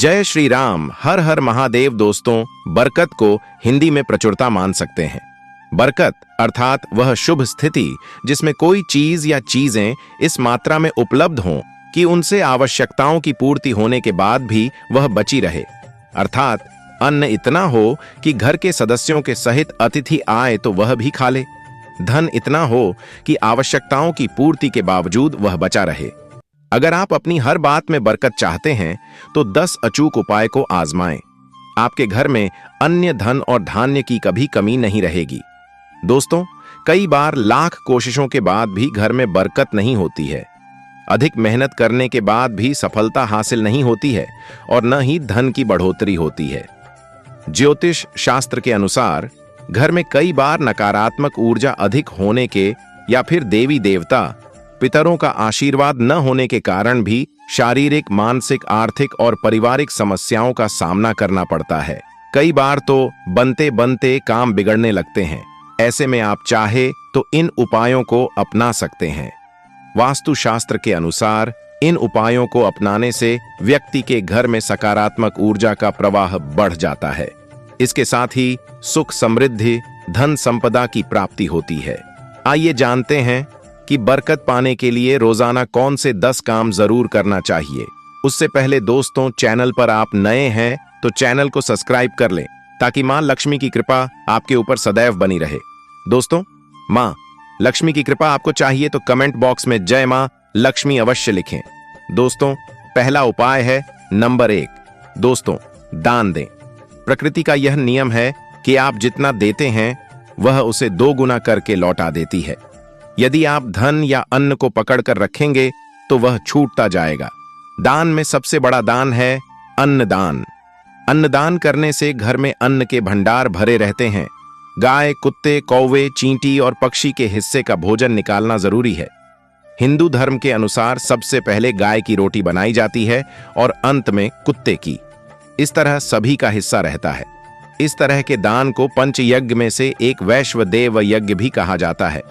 जय श्री राम, हर हर महादेव। दोस्तों, बरकत को हिंदी में प्रचुरता मान सकते हैं। बरकत अर्थात वह शुभ स्थिति जिसमें कोई चीज या चीजें इस मात्रा में उपलब्ध हों कि उनसे आवश्यकताओं की पूर्ति होने के बाद भी वह बची रहे। अर्थात अन्न इतना हो कि घर के सदस्यों के सहित अतिथि आए तो वह भी खा ले। धन इतना हो कि आवश्यकताओं की पूर्ति के बावजूद वह बचा रहे। अगर आप अपनी हर बात में बरकत चाहते हैं तो 10 अचूक उपाय को आजमाएं। आपके घर में अन्य धन और धान्य की कभी कमी नहीं रहेगी। दोस्तों, कई बार लाख कोशिशों के बाद भी घर में बरकत नहीं होती है। अधिक मेहनत करने के बाद भी सफलता हासिल नहीं होती है और न ही धन की बढ़ोतरी होती है। ज्योतिष शास्त्र के अनुसार घर में कई बार नकारात्मक ऊर्जा अधिक होने के या फिर देवी देवता पितरों का आशीर्वाद न होने के कारण भी शारीरिक, मानसिक, आर्थिक और पारिवारिक समस्याओं का सामना करना पड़ता है। कई बार तो बनते बनते काम बिगड़ने लगते हैं। ऐसे में आप चाहे तो इन उपायों को अपना सकते हैं। वास्तुशास्त्र के अनुसार इन उपायों को अपनाने से व्यक्ति के घर में सकारात्मक ऊर्जा का प्रवाह बढ़ जाता है। इसके साथ ही सुख, समृद्धि, धन संपदा की प्राप्ति होती है। आइए जानते हैं कि बरकत पाने के लिए रोजाना कौन से 10 काम जरूर करना चाहिए। उससे पहले दोस्तों, चैनल पर आप नए हैं तो चैनल को सब्सक्राइब कर लें ताकि मां लक्ष्मी की कृपा आपके ऊपर सदैव बनी रहे। दोस्तों, मां लक्ष्मी की कृपा आपको चाहिए तो कमेंट बॉक्स में जय मां लक्ष्मी अवश्य लिखें। दोस्तों, पहला उपाय है नंबर 1। दोस्तों, दान दें। प्रकृति का यह नियम है कि आप जितना देते हैं वह उसे 2 गुना करके लौटा देती है। यदि आप धन या अन्न को पकड़कर रखेंगे तो वह छूटता जाएगा। दान में सबसे बड़ा दान है अन्नदान। अन्नदान करने से घर में अन्न के भंडार भरे रहते हैं। गाय, कुत्ते, कौवे, चींटी और पक्षी के हिस्से का भोजन निकालना जरूरी है। हिंदू धर्म के अनुसार सबसे पहले गाय की रोटी बनाई जाती है और अंत में कुत्ते की। इस तरह सभी का हिस्सा रहता है। इस तरह के दान को पंचयज्ञ में से एक वैश्वदेव यज्ञ भी कहा जाता है।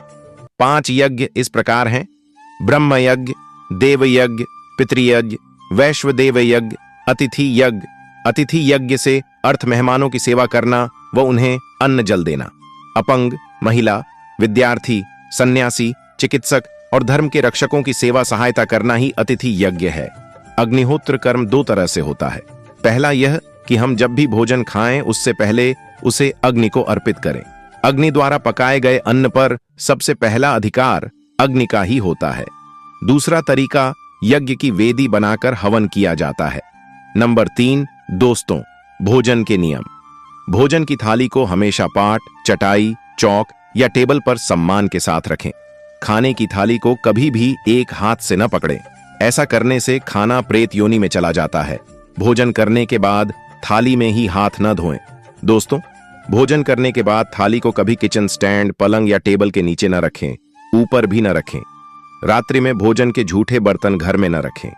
5 यज्ञ इस प्रकार हैं: ब्रह्म यज्ञ, देव यज्ञ, पितृयज्ञ, वैश्वदेव यज्ञ, अतिथि यज्ञ। अतिथि यज्ञ से अर्थ मेहमानों की सेवा करना व उन्हें अन्न जल देना। अपंग, महिला, विद्यार्थी, सन्यासी, चिकित्सक और धर्म के रक्षकों की सेवा सहायता करना ही अतिथि यज्ञ है। अग्निहोत्र कर्म 2 तरह से होता है। पहला यह कि हम जब भी भोजन खाएं उससे पहले उसे अग्नि को अर्पित करें। अग्नि द्वारा पकाए गए अन्न पर सबसे पहला अधिकार अग्नि का ही होता है। दूसरा तरीका यज्ञ की वेदी बनाकर हवन किया जाता है। नंबर 3। दोस्तों, भोजन के नियम। भोजन की थाली को हमेशा पाट, चटाई, चौक या टेबल पर सम्मान के साथ रखें। खाने की थाली को कभी भी एक हाथ से न पकड़ें। ऐसा करने से खाना प्रेत योनि में चला जाता है। भोजन करने के बाद थाली में ही हाथ न धोएं। दोस्तों, भोजन करने के बाद थाली को कभी किचन स्टैंड, पलंग या टेबल के नीचे न रखें, ऊपर भी न रखें। रात्रि में भोजन के झूठे बर्तन घर में न रखें।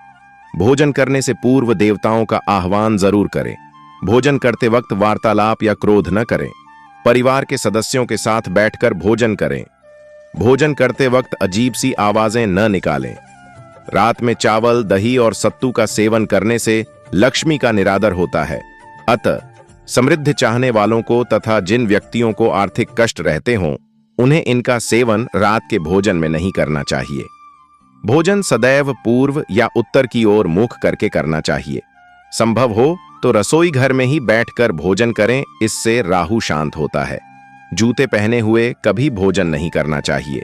भोजन करने से पूर्व देवताओं का आह्वान जरूर करें। भोजन करते वक्त वार्तालाप या क्रोध न करें। परिवार के सदस्यों के साथ बैठकर भोजन करें। भोजन करते वक्त अजीब सी आवाजें न निकालें। रात में चावल, दही और सत्तू का सेवन करने से लक्ष्मी का निरादर होता है। अतः समृद्ध चाहने वालों को तथा जिन व्यक्तियों को आर्थिक कष्ट रहते हों उन्हें इनका सेवन रात के भोजन में नहीं करना चाहिए। भोजन सदैव पूर्व या उत्तर की ओर मुख करके करना चाहिए। संभव हो तो रसोई घर में ही बैठकर भोजन करें, इससे राहु शांत होता है। जूते पहने हुए कभी भोजन नहीं करना चाहिए।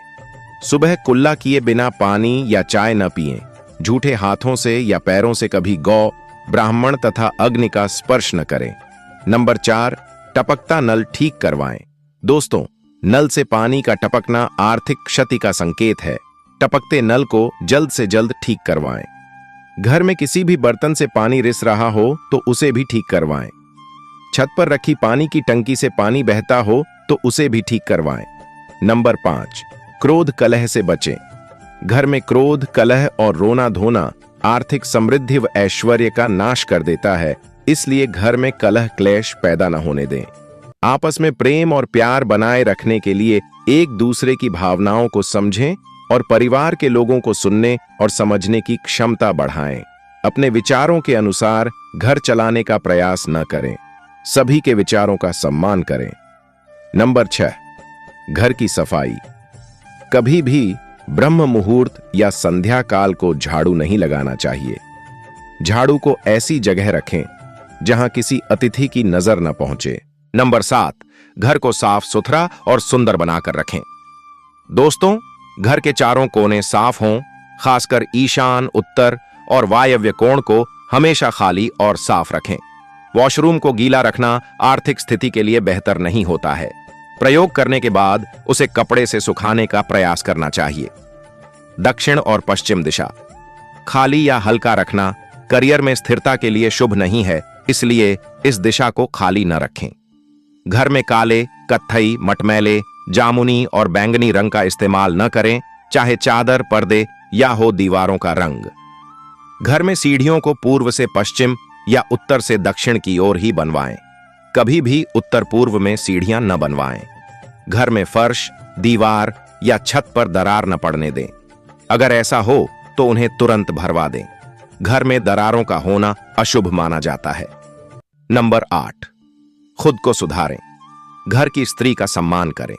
सुबह कुल्ला किए बिना पानी या चाय न पिएं। झूठे हाथों से या पैरों से कभी गौ, ब्राह्मण तथा अग्नि का स्पर्श न करें। नंबर 4। टपकता नल ठीक करवाएं। दोस्तों, नल से पानी का टपकना आर्थिक क्षति का संकेत है। टपकते नल को जल्द से जल्द ठीक करवाएं। घर में किसी भी बर्तन से पानी रिस रहा हो तो उसे भी ठीक करवाएं। छत पर रखी पानी की टंकी से पानी बहता हो तो उसे भी ठीक करवाएं। नंबर 5। क्रोध कलह से बचें। घर में क्रोध, कलह और रोना धोना आर्थिक समृद्धि व ऐश्वर्य का नाश कर देता है। इसलिए घर में कलह क्लेश पैदा न होने दें। आपस में प्रेम और प्यार बनाए रखने के लिए एक दूसरे की भावनाओं को समझें और परिवार के लोगों को सुनने और समझने की क्षमता बढ़ाएं। अपने विचारों के अनुसार घर चलाने का प्रयास न करें। सभी के विचारों का सम्मान करें। नंबर 6, घर की सफाई। कभी भी ब्रह्म मुहूर्त या संध्या काल को झाड़ू नहीं लगाना चाहिए। झाड़ू को ऐसी जगह रखें जहां किसी अतिथि की नजर न पहुंचे। नंबर 7, घर को साफ सुथरा और सुंदर बनाकर रखें। दोस्तों, घर के चारों कोने साफ हों, खासकर ईशान, उत्तर और वायव्य कोण को हमेशा खाली और साफ रखें। वॉशरूम को गीला रखना आर्थिक स्थिति के लिए बेहतर नहीं होता है। प्रयोग करने के बाद उसे कपड़े से सुखाने का प्रयास करना चाहिए। दक्षिण और पश्चिम दिशा खाली या हल्का रखना करियर में स्थिरता के लिए शुभ नहीं है, इसलिए इस दिशा को खाली न रखें। घर में काले, कत्थई, मटमैले, जामुनी और बैंगनी रंग का इस्तेमाल न करें, चाहे चादर, पर्दे या हो दीवारों का रंग। घर में सीढ़ियों को पूर्व से पश्चिम या उत्तर से दक्षिण की ओर ही बनवाएं। कभी भी उत्तर पूर्व में सीढ़ियां न बनवाएं। घर में फर्श, दीवार या छत पर दरार न पड़ने दें। अगर ऐसा हो तो उन्हें तुरंत भरवा दें। घर में दरारों का होना अशुभ माना जाता है। नंबर 8, खुद को सुधारें। घर की स्त्री का सम्मान करें।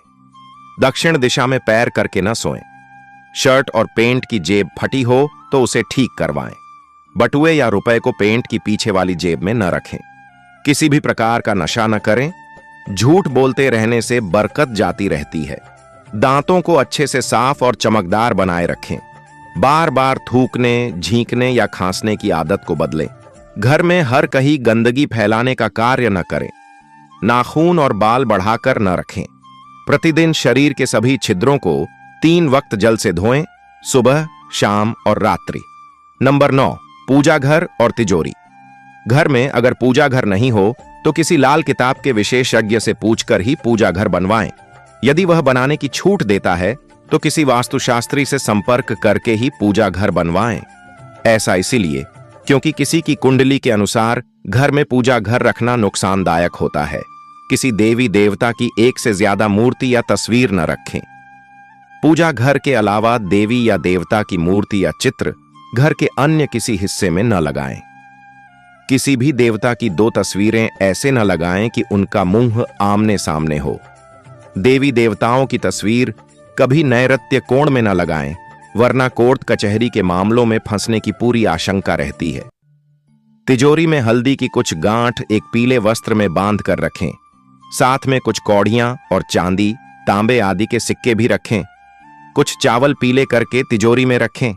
दक्षिण दिशा में पैर करके न सोएं। शर्ट और पेंट की जेब फटी हो तो उसे ठीक करवाएं। बटुए या रुपए को पेंट की पीछे वाली जेब में न रखें। किसी भी प्रकार का नशा न करें। झूठ बोलते रहने से बरकत जाती रहती है। दांतों को अच्छे से साफ और चमकदार बनाए रखें। बार बार थूकने, झींकने या खांसने की आदत को बदलें। घर में हर कहीं गंदगी फैलाने का कार्य न करें। नाखून और बाल बढ़ाकर न रखें। प्रतिदिन शरीर के सभी छिद्रों को 3 वक्त जल से धोएं, सुबह, शाम और रात्रि। नंबर 9, पूजा घर और तिजोरी। घर में अगर पूजा घर नहीं हो तो किसी लाल किताब के विशेषज्ञ से पूछकर ही पूजा घर बनवाएं। यदि वह बनाने की छूट देता है तो किसी वास्तुशास्त्री से संपर्क करके ही पूजा घर बनवाएं। ऐसा इसीलिए क्योंकि किसी की कुंडली के अनुसार घर में पूजा घर रखना नुकसानदायक होता है। किसी देवी देवता की एक से ज्यादा मूर्ति या तस्वीर न रखें। पूजा घर के अलावा देवी या देवता की मूर्ति या चित्र घर के अन्य किसी हिस्से में न लगाएं। किसी भी देवता की 2 तस्वीरें ऐसे न लगाएं कि उनका मुंह आमने सामने हो। देवी देवताओं की तस्वीर कभी नैऋत्य कोण में न लगाएं, वरना कोर्ट कचहरी के मामलों में फंसने की पूरी आशंका रहती है। तिजोरी में हल्दी की कुछ गांठ एक पीले वस्त्र में बांध कर रखें। साथ में कुछ कौड़ियां और चांदी, तांबे आदि के सिक्के भी रखें। कुछ चावल पीले करके तिजोरी में रखें।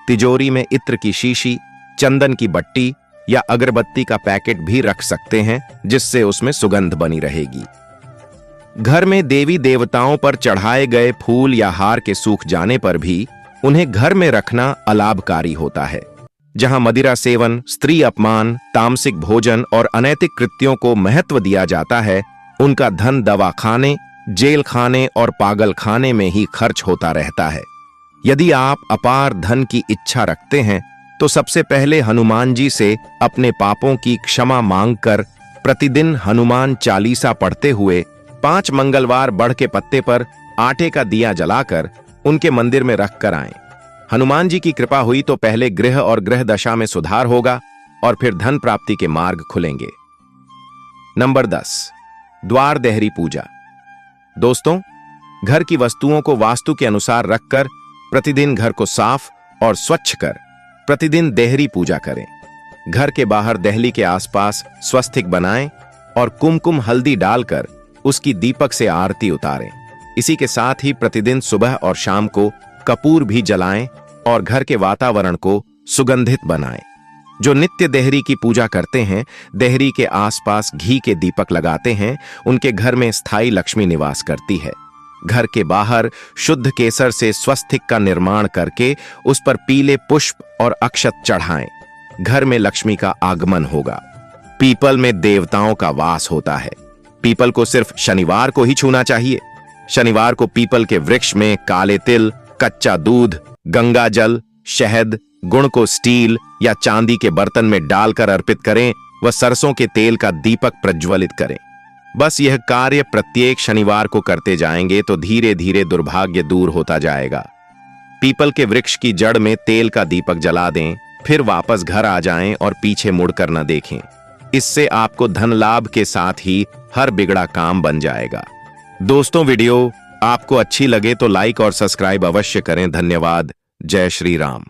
तिजोरी में इत्र की शीशी, चंदन की बट्टी या अगरबत्ती का पैकेट भी रख सकते हैं, जिससे उसमें सुगंध बनी रहेगी। घर में देवी देवताओं पर चढ़ाए गए फूल या हार के सूख जाने पर भी उन्हें घर में रखना अलाभकारी होता है। जहां मदिरा सेवन, स्त्री अपमान, तामसिक भोजन और अनैतिक कृत्यों को महत्व दिया जाता है, उनका धन दवा खाने, जेल खाने और पागल खाने में ही खर्च होता रहता है। यदि आप अपार धन की इच्छा रखते हैं तो सबसे पहले हनुमान जी से अपने पापों की क्षमा मांगकर प्रतिदिन हनुमान चालीसा पढ़ते हुए 5 मंगलवार बढ़ के पत्ते पर आटे का दिया जलाकर उनके मंदिर में रख कर आएं। हनुमान जी की कृपा हुई तो पहले गृह और ग्रह दशा में सुधार होगा और फिर धन प्राप्ति के मार्ग खुलेंगे। नंबर 10, द्वार देहरी पूजा। दोस्तों, घर की वस्तुओं को वास्तु के अनुसार रखकर प्रतिदिन घर को साफ और स्वच्छ कर प्रतिदिन देहरी पूजा करें। घर के बाहर देहली के आसपास स्वस्तिक बनाएं और कुमकुम हल्दी डालकर उसकी दीपक से आरती उतारें। इसी के साथ ही प्रतिदिन सुबह और शाम को कपूर भी जलाएं और घर के वातावरण को सुगंधित बनाएं। जो नित्य देहरी की पूजा करते हैं, देहरी के आसपास घी के दीपक लगाते हैं, उनके घर में स्थायी लक्ष्मी निवास करती है। घर के बाहर शुद्ध केसर से स्वस्तिक का निर्माण करके उस पर पीले पुष्प और अक्षत चढ़ाएं। घर में लक्ष्मी का आगमन होगा। पीपल में देवताओं का वास होता है। पीपल को सिर्फ शनिवार को ही छूना चाहिए। शनिवार को पीपल के वृक्ष में काले तिल, कच्चा दूध, गंगा जल, शहद, गुण को स्टील या चांदी के बर्तन में डालकर अर्पित करें व सरसों के तेल का दीपक प्रज्वलित करें। बस यह कार्य प्रत्येक शनिवार को करते जाएंगे तो धीरे धीरे दुर्भाग्य दूर होता जाएगा। पीपल के वृक्ष की जड़ में तेल का दीपक जला दें फिर वापस घर आ जाएं और पीछे मुड़कर न देखें। इससे आपको धन लाभ के साथ ही हर बिगड़ा काम बन जाएगा। दोस्तों, वीडियो आपको अच्छी लगे तो लाइक और सब्सक्राइब अवश्य करें। धन्यवाद। जय श्री राम।